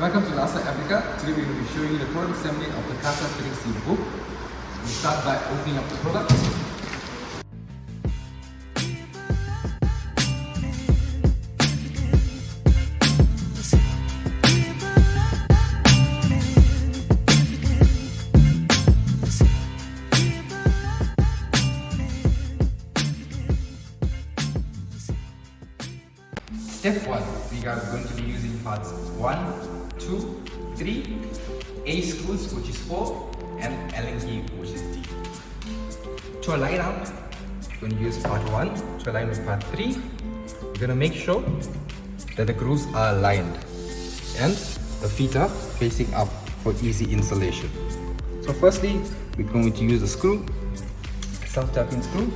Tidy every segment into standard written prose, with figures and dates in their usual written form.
Welcome to Lasa.africa. Today we're going to be showing you the product assembly of the Casa 3C book. We start by opening up the product. Step 1, we are going to be using parts 1, 2, 3, A screws which is 4 and Allen key which is D. To align up, we're going to use part 1 to align with part 3. We're going to make sure that the grooves are aligned and the feet are facing up for easy installation. So firstly, we're going to use a screw, a self-tapping screw.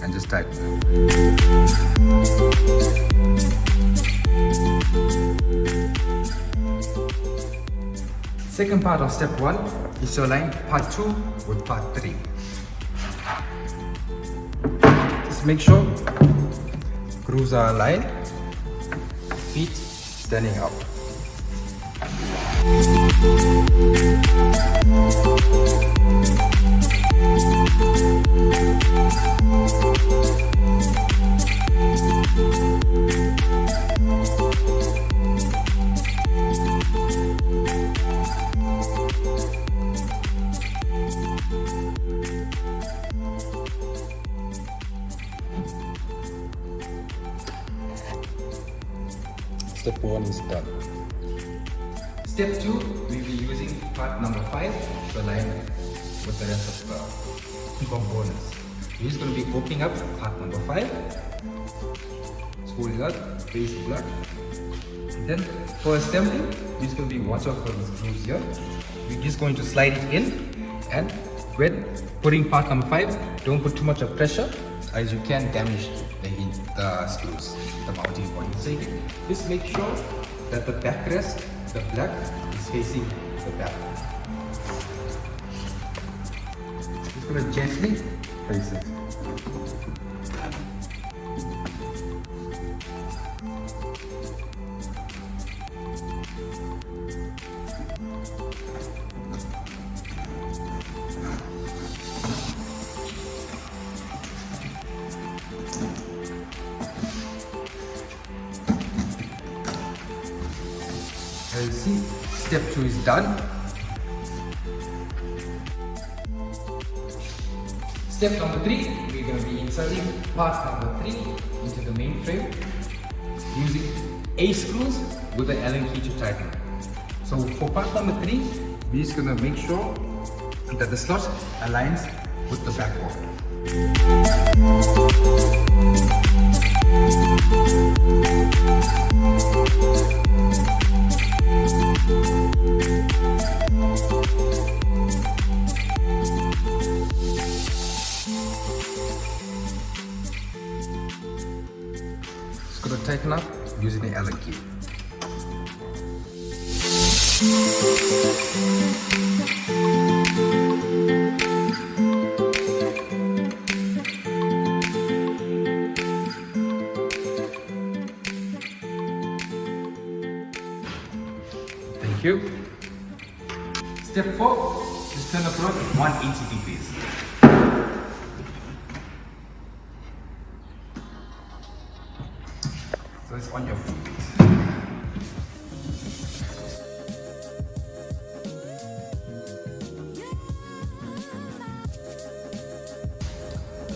And just tighten them. Second part of step 1 is to align part 2 with part 3. Just make sure grooves are aligned, feet standing up. Step 1 is done. Step 2, we'll be using part number 5 to align with the rest of the components. We're just going to be opening up part number 5. Let's fold it out, face the block. Then for assembly, we're just going to be watch out for these grooves here. We're just going to slide it in, and when putting part number 5, don't put too much of pressure as you can damage the screws, the mounting point. So just make sure that the backrest, the black, is facing the back. Just going to gently place it. As you see, step 2 is done. Step number 3, we're going to be inserting part number 3 into the main frame using A screws with the Allen key to tighten. So for part number 3, we're just going to make sure that the slot aligns with the backboard. Just going to tighten up using the Allen key. Thank you. Step 4 is turn the product 180 degrees. So it's on your feet.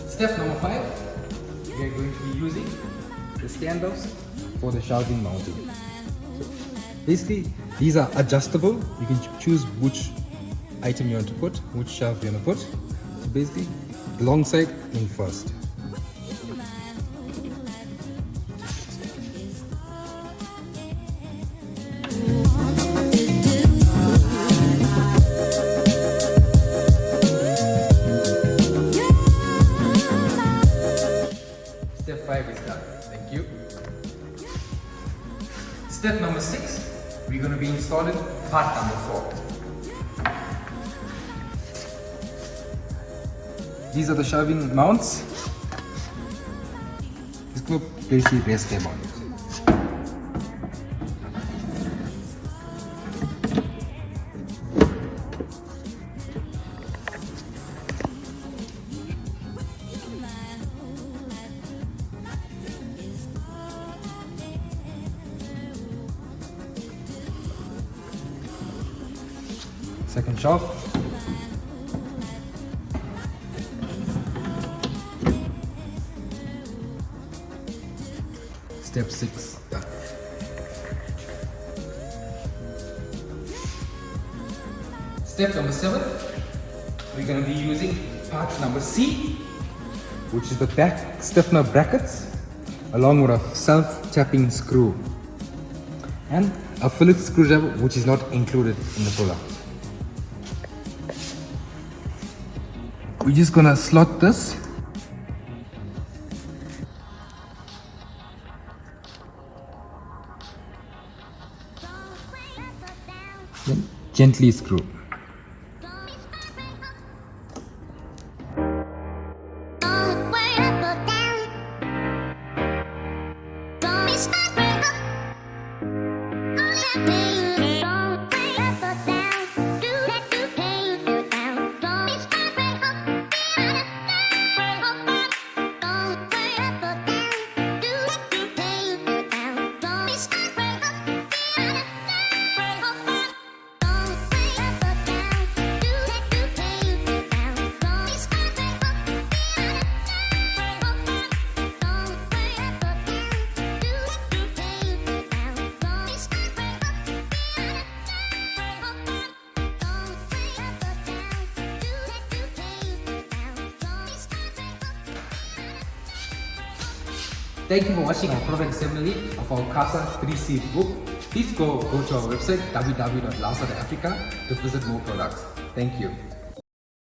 Step number 5, we are going to be using the standoffs for the shelving mounting. So basically, these are adjustable. You can choose which item you want to put, which shelf you want to put. So basically, the long side in first. Step 5 is done. Thank you. Step number 6, we're going to be installing part number 4. These are the shelving mounts. Just go place the base game on it. Second shelf. Step 6 done. Step number 7, we're going to be using part number C, which is the back stiffener brackets, along with a self-tapping screw and a fillet screwdriver, which is not included in the product. We're just gonna slot this then gently screw. Thank you for watching our product assembly of our Casa 3C book. Please go to our website www.lasa.africa to visit more products. Thank you.